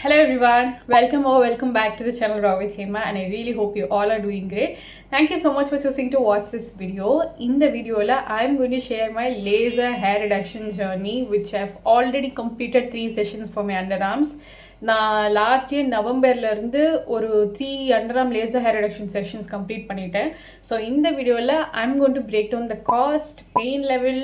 Hello everyone, welcome back to the channel Raw with Hema, and I really hope you all are doing great. Thank you so much for choosing to watch this video. In the video I am going to share my laser hair reduction journey, which I've already completed 3 sessions for my underarms. நான் last year நவம்பர்லேருந்து ஒரு 3 underarm laser hair reduction sessions complete பண்ணிட்டேன். So இந்த வீடியோவில் I'm going to break down the cost, pain level,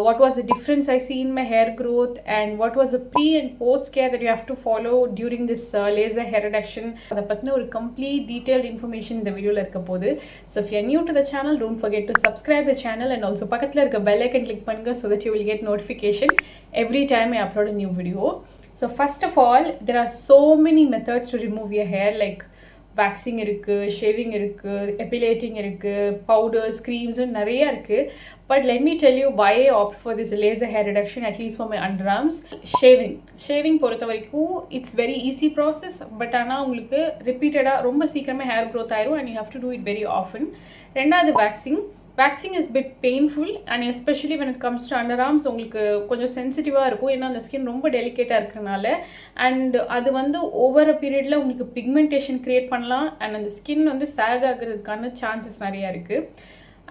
what was the difference I see in my hair growth, and what was the pre and post care that you have to follow during this laser hair reduction. அதை பற்றின ஒரு complete detailed information இந்த வீடியோவில் இருக்க போகுது. So if you are new to the channel, don't forget to subscribe the channel and also பக்கத்தில் இருக்க bell icon click பண்ணுங்க so that you will get notification every time I upload a new video. So first of all, there are so many methods to remove your hair, like waxing இருக்கு, shaving இருக்கு, epilating இருக்கு, powders, creams நிறைய இருக்கு. But let me tell you why I opt for this laser hair reduction, at least for my underarms. Shaving பொறுத்த வரைக்கும் it's very easy process, but ஆனால் உங்களுக்கு ரிப்பீட்டடாக ரொம்ப சீக்கிரமாக hair growth ஆயிரும் and you have to do it very often. ரெண்டாவது waxing is bit painful, and especially when it comes to underarms உங்களுக்கு கொஞ்சம் சென்சிட்டிவாக இருக்கும், ஏன்னா அந்த ஸ்கின் ரொம்ப டெலிகேட்டாக இருக்கிறனால. அண்ட் அது வந்து ஓவர் பீரியடில் உங்களுக்கு பிக்மெண்டேஷன் க்ரியேட் பண்ணலாம், அண்ட் அந்த ஸ்கின் வந்து சேக் ஆகிறதுக்கான சான்சஸ் நிறையா இருக்குது.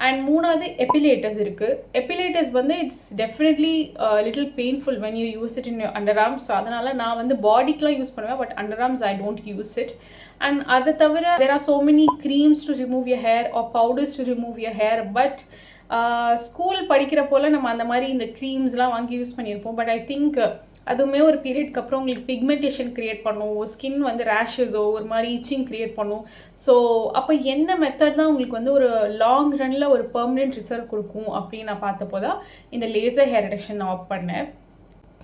அண்ட் மூணாவது எபிலேட்டர்ஸ் இருக்குது. எபிலேட்டர்ஸ் வந்து it's definitely little painful when you use it in underarms. So அதனால் நான் வந்து பாடிக்கெலாம் யூஸ் பண்ணுவேன், but underarms I don't use it. And அதை தவிர there are so many creams to remove your hair or powders to remove your hair, but school படிக்கிற போல் நம்ம அந்த மாதிரி இந்த க்ரீம்ஸ்லாம் வாங்கி யூஸ் பண்ணியிருப்போம். பட் ஐ திங்க் அதுவுமே ஒரு பீரியட்க்கு அப்புறம் உங்களுக்கு பிக்மெண்டேஷன் க்ரியேட் பண்ணும், ஸ்கின் வந்து ரேஷஸோ ஒரு மாதிரி இச்சிங் க்ரியேட் பண்ணும். ஸோ அப்போ என்ன மெத்தட் தான் உங்களுக்கு வந்து ஒரு லாங் ரனில் ஒரு பெர்மனெண்ட் ரிசல்ட் கொடுக்கும் அப்படின்னு நான் பார்த்தப்போ தான் இந்த லேசர் ஹேர் ரெடக்ஷன் நான் ஆப் பண்ணேன்.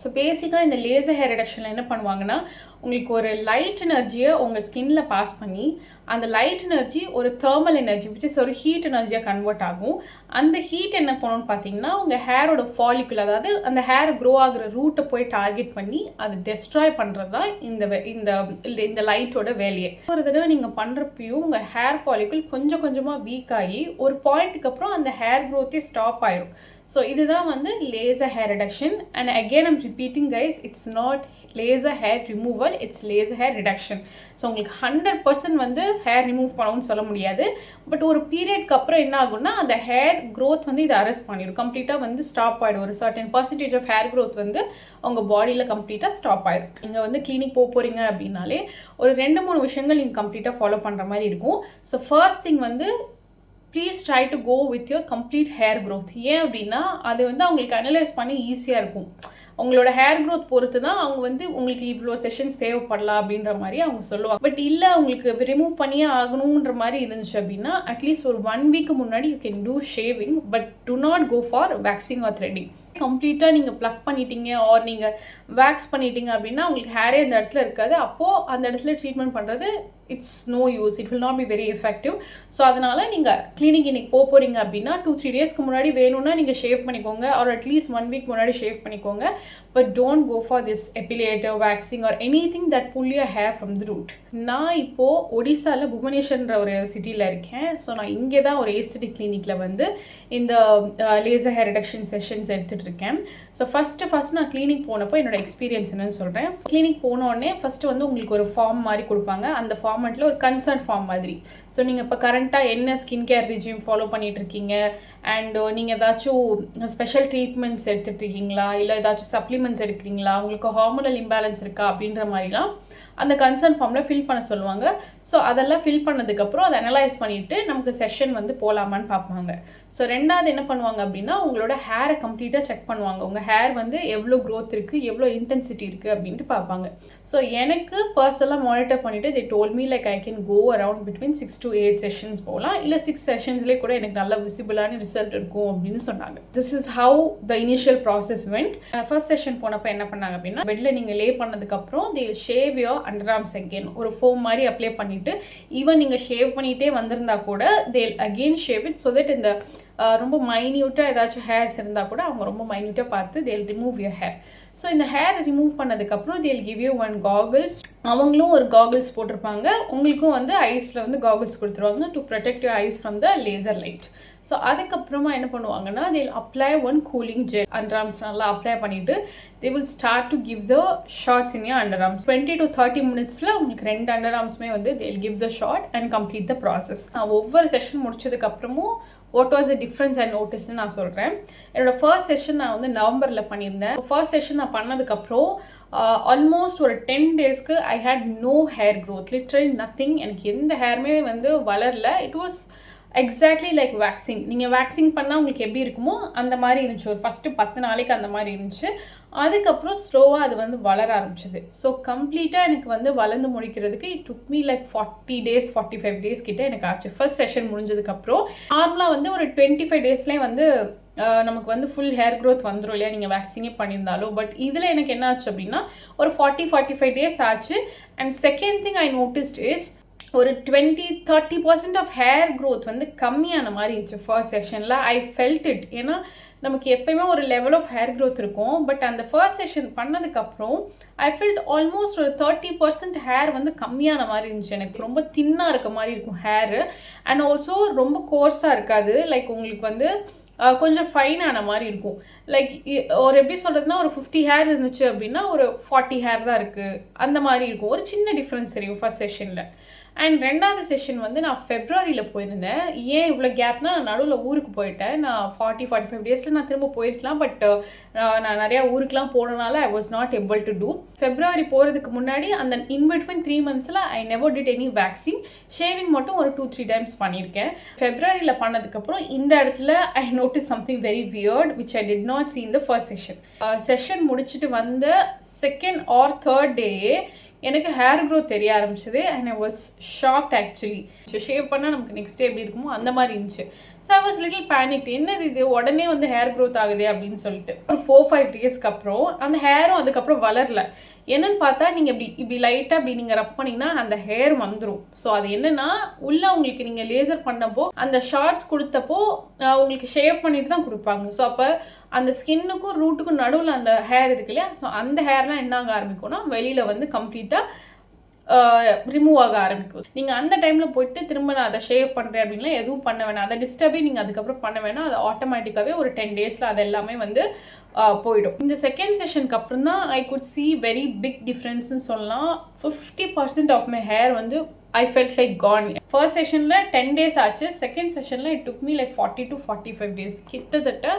ஸோ பேசிக்காக இந்த லேசர் ஹேர் ரெடக்ஷனில் என்ன பண்ணுவாங்கன்னா, உங்களுக்கு ஒரு லைட் எனர்ஜியை உங்கள் ஸ்கின்ல பாஸ் பண்ணி அந்த லைட் எனர்ஜி ஒரு தெர்மல் எனர்ஜி விச் இஸ் ஒரு ஹீட் எனர்ஜியாக கன்வெர்ட் ஆகும். அந்த ஹீட் என்ன பண்ணணும்னு பார்த்தீங்கன்னா உங்கள் ஹேரோட ஃபாலிக்குல், அதாவது அந்த ஹேர் க்ரோ ஆகிற ரூட்டை போய் டார்கெட் பண்ணி அதை டெஸ்ட்ராய் பண்ணுறது தான் இந்த லைட்டோட வேலையை. ஒரு தடவை நீங்கள் பண்ணுறப்பையும் உங்கள் ஹேர் ஃபாலிக்குல் கொஞ்சம் கொஞ்சமாக வீக் ஆகி ஒரு பாயிண்ட்டுக்கு அப்புறம் அந்த ஹேர் க்ரோத்தே ஸ்டாப் ஆயிடும். ஸோ இதுதான் வந்து laser hair reduction. And again I'm repeating guys, it's not laser hair removal, it's laser hair reduction. So உங்களுக்கு 100% வந்து ஹேர் ரிமூவ் பண்ணணும்னு சொல்ல முடியாது, பட் ஒரு பீரியட்க்கு அப்புறம் என்ன ஆகும்னா அந்த ஹேர் க்ரோத் வந்து இதை அரெஸ்ட் பண்ணிடும், கம்ப்ளீட்டாக வந்து ஸ்டாப் ஆகிடும். ஒரு certain percentage of hair growth வந்து உங்கள் பாடியில் கம்ப்ளீட்டாக ஸ்டாப் ஆகிடும். நீங்கள் வந்து கிளினிக் போகிறீங்க அப்படின்னாலே ஒரு 2-3 விஷயங்கள் நீங்கள் கம்ப்ளீட்டாக ஃபாலோ பண்ணுற மாதிரி இருக்கும். ஸோ ஃபர்ஸ்ட் திங் வந்து please try to go with your complete hair growth. ஏன் அப்படின்னா அது வந்து அவங்களுக்கு அனலைஸ் பண்ணி ஈஸியாக இருக்கும். உங்களோட ஹேர் க்ரோத் பொறுத்து தான் அவங்க வந்து உங்களுக்கு இவ்வளோ செஷன்ஸ் தேவைப்படலாம் அப்படின்ற மாதிரி அவங்க சொல்லுவாங்க. பட் இல்லை உங்களுக்கு ரிமூவ் பண்ணியே ஆகணுன்ற மாதிரி இருந்துச்சு அப்படின்னா அட்லீஸ்ட் ஒரு 1 வீக்கு முன்னாடி you can do shaving, but do not go for waxing or threading. கம்ப்ளீட்டாக நீங்கள் ப்ளக் பண்ணிட்டீங்க ஆர் நீங்கள் வேக்ஸ் பண்ணிட்டீங்க அப்படின்னா உங்களுக்கு ஹேரே அந்த இடத்துல இருக்காது. அப்போது அந்த இடத்துல ட்ரீட்மெண்ட் பண்ணுறது it's no use, it will not be very effective. So அதனால் நீங்கள் கிளினிக் இன்னைக்கு போகிறீங்க அப்படின்னா 2-3 டேஸ்க்கு முன்னாடி வேணும்னா நீங்கள் ஷேவ் பண்ணிக்கோங்க, ஆர் அட்லீஸ்ட் 1 வீக் முன்னாடி ஷேவ் பண்ணிக்கோங்க. But don't go for this epilator, waxing or anything that pull your hair from the root. நான் இப்போது ஒடிசாவில் புவனேஸ்வர்ன்ற ஒரு சிட்டியில் இருக்கேன். ஸோ நான் இங்கே தான் ஒரு ஏஸ்தெட்டிக் கிளினிக்கில் வந்து இந்த லேசர் ஹேர் ரெடக்ஷன் செஷன்ஸ் எடுத்துகிட்டு இருக்கேன். ஸோ ஃபஸ்ட்டு நான் கிளினிக் போனப்போ என்னோட எக்ஸ்பீரியன்ஸ் என்னன்னு சொல்கிறேன். கிளினிக் போனோடனே ஃபஸ்ட்டு வந்து உங்களுக்கு ஒரு ஃபார்ம் மாதிரி கொடுப்பாங்க. அந்த ஃபார்மெட்டில் ஒரு கன்சர்ன் ஃபார்ம் மாதிரி. ஸோ நீங்கள் இப்போ கரண்ட்டாக என்ன ஸ்கின் கேர் ரிஜியூம் ஃபாலோ பண்ணிகிட்ருக்கீங்க, அண்ட் நீங்கள் ஏதாச்சும் ஸ்பெஷல் ட்ரீட்மெண்ட்ஸ் எடுத்துகிட்டு இருக்கீங்களா, இல்லை ஏதாச்சும் சப்ளிமெண்ட்ஸ் எடுக்கிறீங்களா, உங்களுக்கு ஹார்மோனல் இம்பேலன்ஸ் இருக்கா அப்படின்ற மாதிரிலாம் அந்த கன்சர்ன் ஃபார்மில் ஃபில் பண்ண சொல்லுவாங்க. ஸோ அதெல்லாம் ஃபில் பண்ணதுக்கப்புறம் அதை அனலைஸ் பண்ணிவிட்டு நமக்கு செஷன் வந்து போகலாமான்னு பார்ப்பாங்க. ஸோ ரெண்டாவது என்ன பண்ணுவாங்க அப்படின்னா உங்களோட ஹேரை கம்ப்ளீட்டாக செக் பண்ணுவாங்க. உங்கள் ஹேர் வந்து எவ்வளோ க்ரோத் இருக்குது, எவ்வளோ இன்டென்சிட்டி இருக்குது அப்படின்ட்டு பார்ப்பாங்க. ஸோ எனக்கு பர்சனலாக மானிட்டர் பண்ணிவிட்டு they told me like I can go around between 6 to 8 sessions போகலாம், இல்லை 6 செஷன்ஸ்லேயே கூட எனக்கு நல்ல விசிபிளான ரிசல்ட் இருக்கும் அப்படின்னு சொன்னாங்க. This is how the initial process went. First session போனப்போ என்ன பண்ணாங்க அப்படின்னா பெட்டில் நீங்கள் லே பண்ணதுக்கப்புறம் they shave your underarms again, ஒரு ஃபோம் மாதிரி அப்ளை பண்ணிவிட்டு ஈவன் நீங்கள் ஷேவ் பண்ணிகிட்டே வந்திருந்தா கூட they again shave it so that இந்த ரொம்ப மைன்யூட்டாக ஏதாச்சும் ஹேர்ஸ் இருந்தால் கூட அவங்க ரொம்ப மைன்யூட்டாக பார்த்து தே ரிமூவ் யுவர் ஹேர். ஸோ இந்த ஹேர் ரிமூவ் பண்ணதுக்கப்புறம் they'll give you one goggles. அவங்களும் ஒரு goggles போட்டிருப்பாங்க, உங்களுக்கும் வந்து ஐஸில் வந்து goggles கொடுத்துருவாங்க to protect your eyes from the laser light. So அதுக்கப்புறமா என்ன பண்ணுவாங்கன்னா they'll apply one cooling gel underarms நல்லா அப்ளை பண்ணிவிட்டு they will start to give the shots in your underarms. 20 to 30 minutesல உங்களுக்கு ரெண்டு underarmsமே வந்து they'll give the shot and complete the process. நான் ஒவ்வொரு session முடிச்சதுக்கப்புறமும் what was the difference I noticed நான் சொல்கிறேன். என்னோட ஃபர்ஸ்ட் செஷன் நான் வந்து நவம்பரில் பண்ணியிருந்தேன். ஃபர்ஸ்ட் செஷன் நான் பண்ணதுக்கப்புறம் ஆல்மோஸ்ட் ஒரு 10 டேஸ்க்கு I had no hair growth, literally nothing. எனக்கு எந்த ஹேருமே வந்து வளரல. It was exactly like waxing. நீங்கள் வேக்சிங் பண்ணால் உங்களுக்கு எப்படி இருக்குமோ அந்த மாதிரி இருந்துச்சு. ஒரு ஃபஸ்ட்டு 10 நாளைக்கு அந்த மாதிரி இருந்துச்சு. அதுக்கப்புறம் ஸ்லோவாக அது வந்து வளர ஆரம்பிச்சிது. ஸோ கம்ப்ளீட்டாக எனக்கு வந்து வளர்ந்து முடிக்கிறதுக்கு it took me like 40 days 45 days கிட்ட எனக்கு ஆச்சு. ஃபர்ஸ்ட் செஷன் முடிஞ்சதுக்கப்புறம் நார்மலாக வந்து ஒரு 25 டேஸ்லேயே வந்து நமக்கு வந்து ஃபுல் ஹேர் க்ரோத் வந்துடும் இல்லையா, நீங்கள் வேக்சினே பண்ணியிருந்தாலும். பட் இதில் எனக்கு என்ன ஆச்சு அப்படின்னா ஒரு 40-45 days ஆச்சு. And second thing I noticed is ஒரு 20-30% ஆஃப் ஹேர் க்ரோத் வந்து கம்மியான மாதிரி இருந்துச்சு ஃபர்ஸ்ட் செஷனில். I felt it. ஏன்னா நமக்கு எப்பயுமே ஒரு லெவல் ஆஃப் ஹேர் க்ரோத் இருக்கும். பட் அந்த ஃபர்ஸ்ட் செஷன் பண்ணதுக்கப்புறம் ஐ ஃபெல்ட் ஆல்மோஸ்ட் ஒரு 30% ஹேர் வந்து கம்மியான மாதிரி இருந்துச்சு. எனக்கு ரொம்ப தின்னாக இருக்க மாதிரி இருக்கும் ஹேரு. அண்ட் ஆல்சோ ரொம்ப கோர்ஸாக இருக்காது. லைக் உங்களுக்கு வந்து கொஞ்சம் ஃபைனான மாதிரி இருக்கும். லைக் ஒரு எப்படி சொல்கிறதுனா ஒரு 50 ஹேர் இருந்துச்சு அப்படின்னா ஒரு 40 ஹேர் தான் இருக்குது அந்த மாதிரி இருக்கும். ஒரு சின்ன டிஃப்ரென்ஸ் தெரியும் ஃபர்ஸ்ட் செஷனில். அண்ட் ரெண்டாவது செஷன் வந்து நான் ஃபெப்ரவரியில் போயிருந்தேன். ஏன் இவ்வளோ கேப்னா, நான் நடுவில் ஊருக்கு போயிட்டேன். நான் 40-45 டேஸில் நான் திரும்ப போயிருக்கலாம். பட் நான் நிறையா ஊருக்குலாம் போனனால I was not able to do. February போகிறதுக்கு முன்னாடி அந்த இன்பிட்வீன் 3 monthsல I never did any waxing. Shaving மட்டும் ஒரு 2-3 times பண்ணியிருக்கேன். ஃபெப்ரவரியில் பண்ணதுக்கப்புறம் இந்த இடத்துல I notice something very weird which I did not see in the first session. Session முடிச்சுட்டு வந்த செகண்ட் ஆர் தேர்ட் டேயே எனக்கு ஹேர் க்ரோத் தெரிய ஆரம்பிச்சது. And I was shocked actually. Shave பண்ணால் நமக்கு நெக்ஸ்ட் டே எப்படி இருக்குமோ அந்த மாதிரி இருந்துச்சு. So I was little panic. என்னது இது உடனே வந்து ஹேர் க்ரோத் ஆகுது அப்படின்னு சொல்லிட்டு. ஒரு 4-5 டேஸ்க்கு அப்புறம் அந்த ஹேரும் அதுக்கப்புறம் வளரல. என்னன்னு பார்த்தா நீங்கள் இப்படி லைட்டாக இப்படி நீங்கள் ரப் பண்ணிங்கன்னா அந்த ஹேர் வந்துடும். ஸோ அது என்னன்னா உள்ளே உங்களுக்கு நீங்கள் லேசர் பண்ணப்போ அந்த ஷார்ட்ஸ் கொடுத்தப்போ உங்களுக்கு ஷேவ் பண்ணிட்டு தான் கொடுப்பாங்க. ஸோ அப்போ அந்த ஸ்கின்னுக்கும் ரூட்டுக்கும் நடுவில் அந்த ஹேர் இருக்கு இல்லையா, ஸோ அந்த ஹேர்லாம் என்ன ஆக ஆரம்பிக்கும்னா வெளியில் வந்து கம்ப்ளீட்டாக ரிமூவ் ஆக ஆரம்பிக்கும். நீங்கள் அந்த டைமில் போயிட்டு திரும்ப நான் அதை ஷேவ் பண்ணுறேன் அப்படின்னா எதுவும் பண்ண வேணாம். அதை டிஸ்டர்பே நீங்கள் அதுக்கப்புறம் பண்ண வேணாம். அது ஆட்டோமேட்டிக்காகவே ஒரு 10 டேஸில் அது எல்லாமே வந்து போயிடும். இந்த செகண்ட் செஷனுக்கு அப்புறம் தான் I could see very big டிஃப்ரென்ஸ்னு சொல்லலாம். 50% ஆஃப் மை ஹேர் வந்து I felt like gone. First செஷனில் 10 days ஆச்சு. செகண்ட் செஷனில் it took me like 40 to 45 days. கிட்டத்தட்ட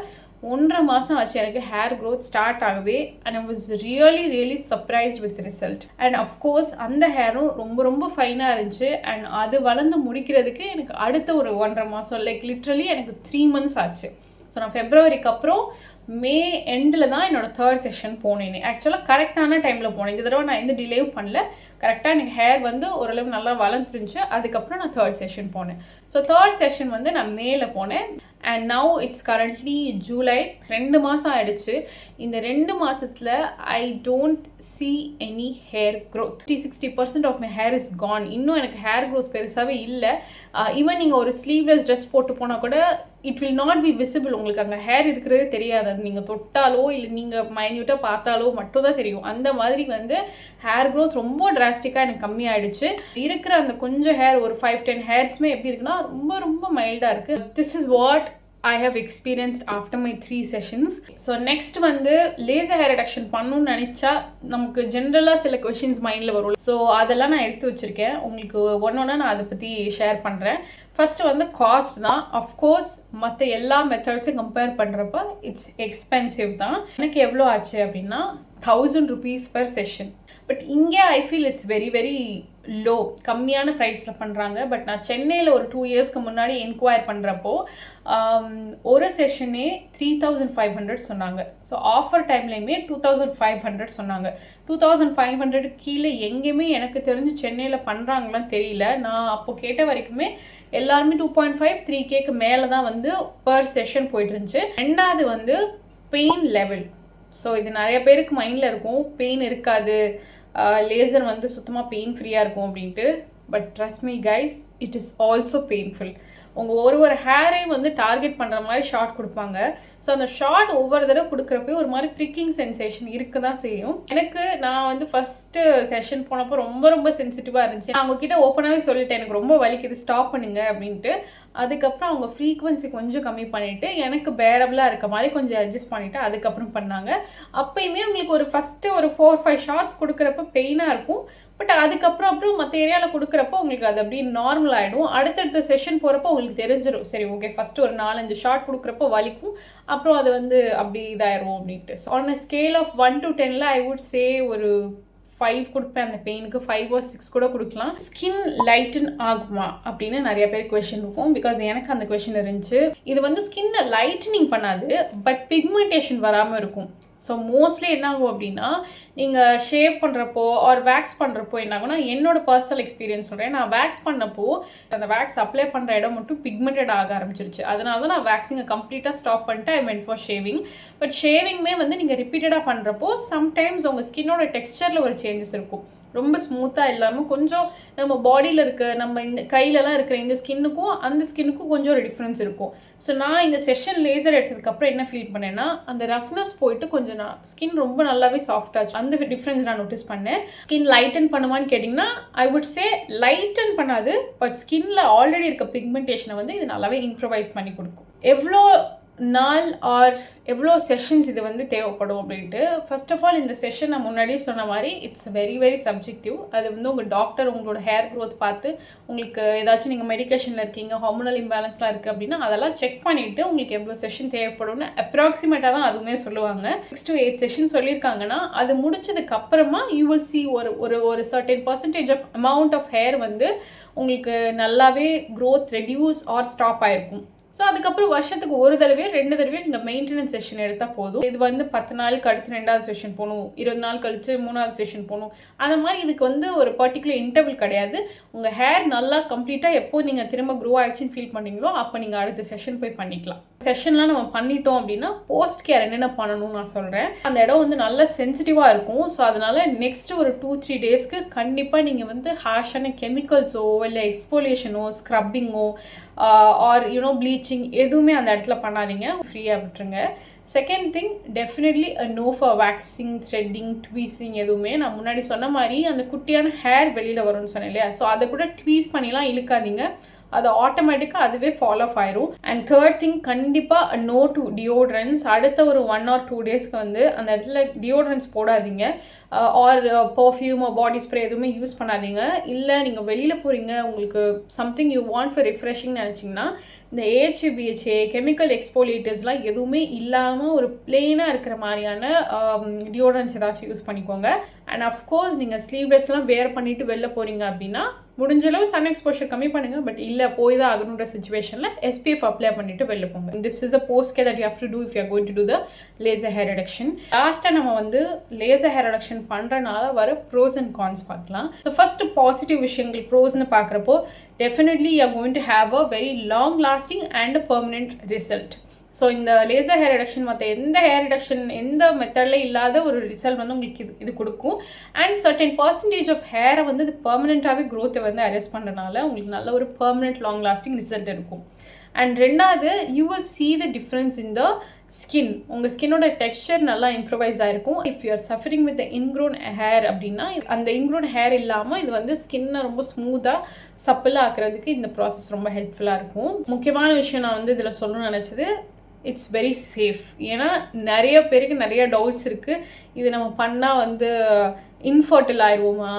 1.5 மாதம் ஆச்சு எனக்கு ஹேர் க்ரோத் ஸ்டார்ட் ஆகவே. And I was really surprised with result. And of course அந்த ஹேரும் ரொம்ப ஃபைனாக இருந்துச்சு. அண்ட் அது வளர்ந்து முடிக்கிறதுக்கு எனக்கு அடுத்த ஒரு 1.5 மாதம் லைக் லிட்ரலி எனக்கு 3 months ஆச்சு. ஸோ நான் ஃபெப்ரவரிக்கு அப்புறம் மே எண்டில் தான் என்னோட தேர்ட் செஷன் போனேன். ஆக்சுவலாக கரெக்டான டைமில் போனேன். இந்த தடவை நான் எந்த டிலேயும் பண்ணல. கரெக்டாக எனக்கு ஹேர் வந்து ஓரளவு நல்லா வளர்ந்துருந்துச்சு. அதுக்கப்புறம் நான் தேர்ட் செஷன் போனேன். ஸோ தேர்ட் செஷன் வந்து நான் மேல போனேன். And now it's currently July. 2 மாதம் ஆயிடுச்சு. இந்த 2 மாதத்தில் I don't see any hair growth. 50-60% of my hair is gone. இன்னும் எனக்கு ஹேர் க்ரோத் பெருசாகவே இல்லை. ஈவன் நீங்கள் ஒரு ஸ்லீவ்லெஸ் ட்ரெஸ் போட்டு போனால் கூட it will not B visible. உங்களுக்கு அங்கே ஹேர் இருக்கிறதே தெரியாது. அது நீங்கள் தொட்டாலோ இல்லை நீங்கள் மைன்யூட்டாக பார்த்தாலோ மட்டும் தான் தெரியும். அந்த மாதிரி வந்து ஹேர் க்ரோத் ரொம்ப டிராஸ்டிக்காக எனக்கு கம்மியாயிடுச்சு. இருக்கிற அந்த கொஞ்சம் ஹேர் ஒரு 5-10 ஹேர்ஸ்மே எப்படி இருக்குன்னா ரொம்ப மைல்டாக இருக்குது. This is what I have experienced after my 3 sessions. So next வந்து laser hair reduction பண்ணணும்னு நினச்சா நமக்கு ஜென்ரலாக சில கொஷின்ஸ் மைண்டில் வரும். ஸோ அதெல்லாம் நான் எடுத்து வச்சுருக்கேன். உங்களுக்கு ஒன்றா நான் அதை பற்றி ஷேர் பண்ணுறேன். ஃபஸ்ட்டு வந்து காஸ்ட் தான். அஃப்கோர்ஸ் மற்ற எல்லா மெத்தட்ஸையும் கம்பேர் பண்ணுறப்ப இட்ஸ் எக்ஸ்பென்சிவ் தான். எனக்கு எவ்வளோ ஆச்சு அப்படின்னா 1000 rupees per session. பட் இங்கே I feel it's very low, கம்மியான ப்ரைஸில் பண்ணுறாங்க. பட் நான் சென்னையில் ஒரு 2 yearsக்கு முன்னாடி என்கொயர் பண்ணுறப்போ ஒரு செஷனே 3500 சொன்னாங்க. ஸோ ஆஃபர் டைம்லேயுமே 2500 சொன்னாங்க. 2500 கீழே எங்கேயுமே எனக்கு தெரிஞ்சு சென்னையில் பண்ணுறாங்களான்னு தெரியல. நான் அப்போ கேட்ட வரைக்குமே எல்லாருமே 2.5-3Kக்கு மேலே தான் வந்து பர் செஷன் போயிட்டு இருந்துச்சு. ரெண்டாவது வந்து பெயின் லெவல். ஸோ இது நிறைய பேருக்கு மைண்டில் இருக்கும், பெயின் இருக்காது, லேசர் வந்து சுத்தமாக பெயின் ஃப்ரீயாக இருக்கும் அப்படின்ட்டு. But trust me guys, it is also painful. உங்கள் ஒரு ஹேரையும் வந்து டார்கெட் பண்ணுற மாதிரி ஷார்ட் கொடுப்பாங்க. ஸோ அந்த ஷார்ட் ஒவ்வொரு தடவை கொடுக்குறப்ப ஒரு மாதிரி ப்ரிக்கிங் சென்சேஷன் இருக்க தான் செய்யும். எனக்கு நான் வந்து ஃபஸ்ட்டு செஷன் போனப்போ ரொம்ப சென்சிட்டிவாக இருந்துச்சு. நான் அவங்கக்கிட்ட ஓப்பனாகவே சொல்லிட்டேன், எனக்கு ரொம்ப வலிக்குது, ஸ்டாப் பண்ணுங்க அப்படின்ட்டு. அதுக்கப்புறம் அவங்க ஃப்ரீக்வன்சி கொஞ்சம் கம்மி பண்ணிவிட்டு எனக்கு பேரபிளாக இருக்க மாதிரி கொஞ்சம் அட்ஜஸ்ட் பண்ணிவிட்டு அதுக்கப்புறம் பண்ணாங்க. அப்போயுமே உங்களுக்கு ஒரு ஃபஸ்ட்டு ஒரு 4-5 ஷார்ட்ஸ் கொடுக்குறப்ப பெயினாக இருக்கும். பட் அதுக்கப்புறம் மற்ற ஏரியாவில் கொடுக்குறப்போ உங்களுக்கு அது அப்படியே நார்மல் ஆகிடும். அடுத்தடுத்த செஷன் போகிறப்போ உங்களுக்கு தெரிஞ்சிடும், சரி ஓகே ஃபஸ்ட்டு ஒரு 4-5 ஷார்ட் கொடுக்குறப்போ வலிக்கும், அப்புறம் அது வந்து அப்படி இதாயிரும் அப்படின்ட்டு. On a scale of 1 to 10 I would say ஒரு 5 கொடுப்பேன். அந்த பெயினுக்கு 5 or 6 கூட கொடுக்கலாம். ஸ்கின் லைட்டன் ஆகுமா அப்படின்னு நிறைய பேர் கொஷின் இருக்கும். பிகாஸ் எனக்கு அந்த கொஷின் இருந்துச்சு. இது வந்து ஸ்கின்னை லைட்டனிங் பண்ணாது, பட் பிக்மெண்டேஷன் வராமல் இருக்கும். ஸோ மோஸ்ட்லி என்ன ஆகும் அப்படின்னா, நீங்கள் ஷேவ் பண்ணுறப்போ ஆர் வேக்ஸ் பண்ணுறப்போ என்ன ஆகும்னா, என்னோட பர்சனல் எக்ஸ்பீரியன்ஸ் சொல்கிறேன். நான் வேக்ஸ் பண்ணப்போ அந்த வேக்ஸ் அப்ளை பண்ணுற இடம் மட்டும் பிக்மெண்டட் ஆக ஆரம்பிச்சிருச்சு. அதனால தான் நான் வேக்ஸிங்கை கம்ப்ளீட்டாக ஸ்டாப் பண்ணிட்டு ஐ மென்ட் ஃபார் ஷேவிங். பட் ஷேவிங்குமே வந்து நீங்கள் ரிப்பீட்டடாக பண்ணுறப்போ சம்டைம்ஸ் உங்கள் ஸ்கின்னோட டெக்ஸ்சரில் ஒரு சேஞ்சஸ் இருக்கும். ரொம்ப ஸ்மூத்தாக இல்லாமல் கொஞ்சம் நம்ம பாடியில் இருக்க நம்ம இந்த கையிலலாம் இருக்கிற இந்த ஸ்கின்னுக்கும் அந்த ஸ்கின்னுக்கும் கொஞ்சம் ஒரு டிஃப்ரென்ஸ் இருக்கும். ஸோ நான் இந்த செஷன் லேசர் எடுத்ததுக்கப்புறம் என்ன ஃபீல் பண்ணேன்னா, அந்த ரஃப்னஸ் போயிட்டு கொஞ்சம் நான் ஸ்கின் ரொம்ப நல்லாவே சாஃப்டாச்சு. அந்த டிஃப்ரென்ஸ் நான் நோட்டீஸ் பண்ணேன். ஸ்கின் லைட்டன் பண்ணுவான்னு கேட்டிங்கன்னா ஐ வுட் சே லைட்டன் பண்ணாது, பட் ஸ்கின்ல ஆல்ரெடி இருக்க பிக்மெண்டேஷனை வந்து இது நல்லாவே இம்ப்ரவைஸ் பண்ணி கொடுக்கும். எவ்வளோ நாள் ஆர் எவ்வளோ செஷன்ஸ் இது வந்து தேவைப்படும் அப்படின்ட்டு. ஃபர்ஸ்ட் ஆஃப் ஆல் இந்த செஷன் நான் முன்னாடியே சொன்ன மாதிரி இட்ஸ் வெரி சப்ஜெக்டிவ். அது வந்து உங்கள் டாக்டர் உங்களோட ஹேர் க்ரோத் பார்த்து உங்களுக்கு ஏதாச்சும் நீங்கள் மெடிக்கேஷனில் இருக்கீங்க, ஹார்மோனல் இம்பேலன்ஸ்லாம் இருக்குது அப்படின்னா அதெல்லாம் செக் பண்ணிவிட்டு உங்களுக்கு எவ்வளோ செஷன் தேவைப்படும்னு அப்ராக்சிமேட்டாக தான் அதுவுமே சொல்லுவாங்க. 6 to 8 செஷன் சொல்லியிருக்காங்கன்னா அது முடிச்சதுக்கு அப்புறமா யூ வில் சி ஒரு certain percentage of amount of hair வந்து உங்களுக்கு நல்லாவே க்ரோத் ரெடியூஸ் ஆர் ஸ்டாப் ஆகிருக்கும். ஸோ அதுக்கப்புறம் வருஷத்துக்கு ஒரு தடவையோ 2 தடவையோ நீங்கள் மெயின்டெனன்ஸ் செஷன் எடுத்தால் போதும். இது வந்து 10 நாளுக்கு அடுத்து 2வது செஷன் போகணும், 20 நாள் கழித்து 3வது செஷன் போகணும். அந்த மாதிரி இதுக்கு வந்து ஒரு பர்டிகுலர் இன்டர்வல் கிடையாது. உங்கள் ஹேர் நல்லா கம்ப்ளீட்டாக எப்போ நீங்கள் திரும்ப க்ரோ ஆகிடுச்சின்னு ஃபீல் பண்ணீங்களோ அப்போ நீங்கள் அடுத்த செஷன் போய் பண்ணிக்கலாம். செஷன்லாம் நம்ம பண்ணிட்டோம் அப்படின்னா போஸ்ட் கேர் என்னென்ன பண்ணணும்னு நான் சொல்கிறேன். அந்த இடம் வந்து நல்லா சென்சிட்டிவாக இருக்கும். ஸோ அதனால் நெக்ஸ்ட் ஒரு 2-3 டேஸ்க்கு கண்டிப்பாக நீங்கள் வந்து ஹார்ஷான கெமிக்கல்ஸோ இல்லை எக்ஸ்போலியேஷனோ ஸ்க்ரப்பிங்கோ ஆர் ப்ளீச்சிங் எதுவுமே அந்த இடத்துல பண்ணாதீங்க, ஃப்ரீயாக விட்டுருங்க. Second thing, definitely no for waxing, threading, tweezing எதுவுமே. நான் முன்னாடி சொன்ன மாதிரி அந்த குட்டியான ஹேர் வெளியில் வரும்னு சொன்னேன் இல்லையா, ஸோ அதை கூட ட்வீஸ் பண்ணிலாம் இழுக்காதீங்க, அது ஆட்டோமேட்டிக்காக அதுவே ஃபாலோ ஆஃப் ஆயிரும். அண்ட் தேர்ட் திங், கண்டிப்பாக நோ டு டியோட்ரன்ஸ். அடுத்த ஒரு 1 or 2 டேஸ்க்கு வந்து அந்த இடத்துல டியோட்ரன்ஸ் போடாதீங்க, ஆர் பர்ஃப்யூம் பாடி ஸ்ப்ரே எதுவுமே யூஸ் பண்ணாதீங்க. இல்லை நீங்கள் வெளியில் போகிறீங்க, உங்களுக்கு something you want for refreshing நினச்சிங்கன்னா இந்த AHA BHA கெமிக்கல் எக்ஸ்போலியேட்டர்ஸ்லாம் எதுவுமே இல்லாமல் ஒரு பிளெயினாக இருக்கிற மாதிரியான டியோட்ரன்ஸ் ஏதாச்சும் யூஸ் பண்ணிக்கோங்க. அண்ட் அஃப்கோர்ஸ் நீங்கள் ஸ்லீவ்லெஸ்லாம் வேர் பண்ணிவிட்டு வெளில போகிறீங்க அப்படின்னா முடிஞ்சளவு சன் எக்ஸ்போஷர் கம்மி பண்ணுங்கள். பட் இல்லை போய் தான் ஆகணுன்ற சுச்சுவேஷனில் SPF அப்ளை பண்ணிவிட்டு வெளில போங்க. This is a post care that you have to do if you are going to do the laser hair reduction. லாஸ்ட்டாக நம்ம வந்து லேசர் ஹேர் ரிடக்ஷன் பண்ணுறனால வர ப்ரோஸ் அண்ட் கான்ஸ் பார்க்கலாம். ஸோ ஃபர்ஸ்ட் பாசிட்டிவ் விஷயங்கள் ப்ரோஸ்னு பார்க்குறப்போ definitely you are going to have a very long lasting and permanent result. So இந்த லேசர் ஹேர் ரிடக்ஷன் மற்ற எந்த ஹேர் ரிடக்ஷன் எந்த மெத்தடில் இல்லாத ஒரு ரிசல்ட் வந்து உங்களுக்கு இது கொடுக்கும். அண்ட் சர்டன் பர்சன்டேஜ் ஆஃப் ஹேரை வந்து இது பெர்மனெண்ட்டாகவே க்ரோத்தை வந்து அரெஸ்ட் பண்ணுறதுனால உங்களுக்கு நல்ல ஒரு பெர்மனெண்ட் லாங் லாஸ்டிங் ரிசல்ட் இருக்கும். அண்ட் ரெண்டாவது, you will see the difference in the skin. உங்கள் ஸ்கின்னோட டெக்ஸ்சர் நல்லா இம்ப்ரூவைஸ் ஆகிருக்கும். If you are suffering with ingrown hair அப்படின்னா அந்த இன்க்ரோன் ஹேர் இல்லாமல் இது வந்து ஸ்கின்னை ரொம்ப ஸ்மூத்தாக சப்பிளாக ஆக்குறதுக்கு இந்த ப்ராசஸ் ரொம்ப ஹெல்ப்ஃபுல்லாக இருக்கும். முக்கியமான விஷயம் நான் வந்து இதில் சொல்லணும்னு நினச்சது, இட்ஸ் வெரி சேஃப். ஏன்னா நிறைய பேருக்கு நிறைய டவுட்ஸ் இருக்குது, இது நம்ம பண்ணால் வந்து இன்ஃபர்டில் ஆயிடுவோமா,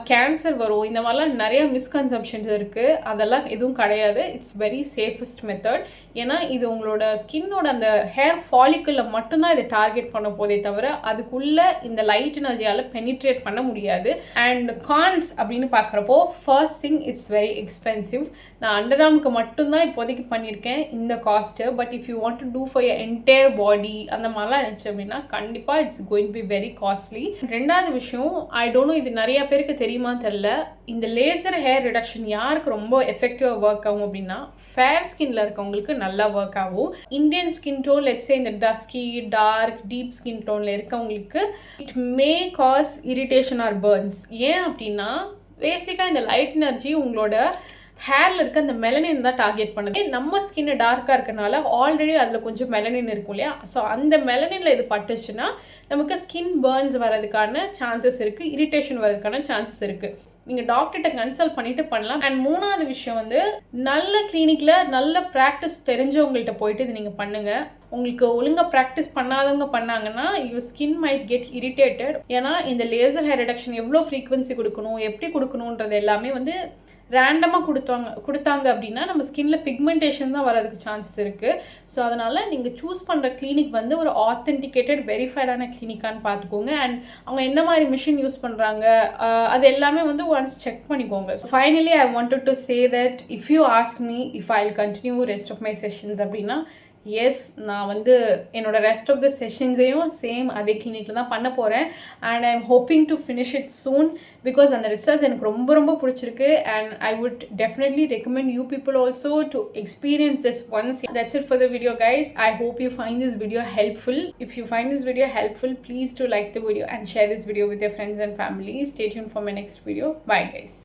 கேன்சர் வரும், இந்த மாதிரிலாம் நிறைய மிஸ்கன்செப்ஷன்ஸ் இருக்குது. அதெல்லாம் எதுவும் கிடையாது. It's very safest method. ஏன்னா இது உங்களோட ஸ்கின்னோட அந்த ஹேர் ஃபாலிக்கிளில் மட்டும்தான் இதை டார்கெட் பண்ண போதே தவிர அதுக்குள்ளே இந்த லைட் எனர்ஜியால் பெனிட்ரேட் பண்ண முடியாது. அண்ட் கான்ஸ் அப்படின்னு பார்க்குறப்போ first thing, it's very expensive. நான் அண்டர்ஆர்முக்கு மட்டும்தான் இப்போதைக்கு பண்ணியிருக்கேன் இந்த cost. But if you want to do for your entire body அந்த மாதிரிலாம் இருந்துச்சு அப்படின்னா கண்டிப்பாக it's going to be very costly. ரெண்டாவது விஷயம், ஐ டோன்ட் நோ இது நிறைய பேருக்கு தெரியுமா தெரியல, இந்த லேசர் ஹேர் ரிடக்ஷன் யாருக்கு ரொம்ப எஃபெக்டிவாக ஒர்க் ஆகும் அப்படின்னா ஃபேர் ஸ்கின்ல இருக்கவங்களுக்கு நல்லா ஒர்க் ஆகும். இந்தியன் ஸ்கின் டோன், லெட்ஸே இந்த டஸ்கி, டார்க், டீப் ஸ்கின் டோனில் இருக்கவங்களுக்கு it may cause irritation or burns. ஏன் அப்படின்னா பேசிக்காக இந்த லைட் எனர்ஜி உங்களோட ஹேரில் இருக்க அந்த மெலனின் தான் டார்கெட் பண்ணுது. நம்ம ஸ்கின் டார்க்காக இருக்கனால ஆல்ரெடி அதில் கொஞ்சம் மெலனின் இருக்கும் இல்லையா, ஸோ அந்த மெலனினில் இது பட்டுச்சுன்னா நமக்கு ஸ்கின் பர்ன்ஸ் வரதுக்கான சான்சஸ் இருக்குது, இரிட்டேஷன் வரதுக்கான சான்சஸ் இருக்குது. நீங்கள் டாக்டர்கிட்ட கன்சல்ட் பண்ணிட்டு பண்ணலாம். அண்ட் மூணாவது விஷயம் வந்து நல்ல கிளினிக்கில் நல்ல ப்ராக்டிஸ் தெரிஞ்சவங்கள்ட்ட போயிட்டு இது நீங்கள் பண்ணுங்கள். உங்களுக்கு ஒழுங்காக ப்ராக்டிஸ் பண்ணாதவங்க பண்ணாங்கன்னா your skin might get irritated. ஏன்னா இந்த லேசர் ஹேர் ரிடக்ஷன் எவ்வளோ ஃப்ரீக்வன்சி கொடுக்கணும், எப்படி கொடுக்கணுன்றது எல்லாமே வந்து ரேண்டமாக கொடுத்தாங்க அப்படின்னா நம்ம ஸ்கின்ல பிக்மெண்டேஷன் தான் வரதுக்கு சான்சஸ் இருக்குது. ஸோ அதனால் நீங்கள் சூஸ் பண்ணுற கிளினிக் வந்து ஒரு ஆத்தென்டிகேட்டட் வெரிஃபைடான கிளினிக்கான்னு பார்த்துக்கோங்க. அண்ட் அவங்க என்ன மாதிரி மிஷின் யூஸ் பண்ணுறாங்க அது எல்லாமே வந்து ஒன்ஸ் செக் பண்ணிக்கோங்க. Finally I wanted to say that if you ask me if I continue rest of my sessions அப்படின்னா எஸ், நான் வந்து என்னோட ரெஸ்ட் ஆஃப் த செஷன்ஸையும் சேம் அதே கிளினிக்கில் தான் பண்ண போகிறேன். And I am hoping to finish it soon because அந்த ரிசல்ட்ஸ் எனக்கு ரொம்ப ரொம்ப பிடிச்சிருக்கு. And I would definitely recommend you people also to experience this once. That's it for the video, guys. I hope you find this video helpful. If you find this video helpful, please do like the video and share this video with your friends and family. Stay tuned for my next video. Bye, guys.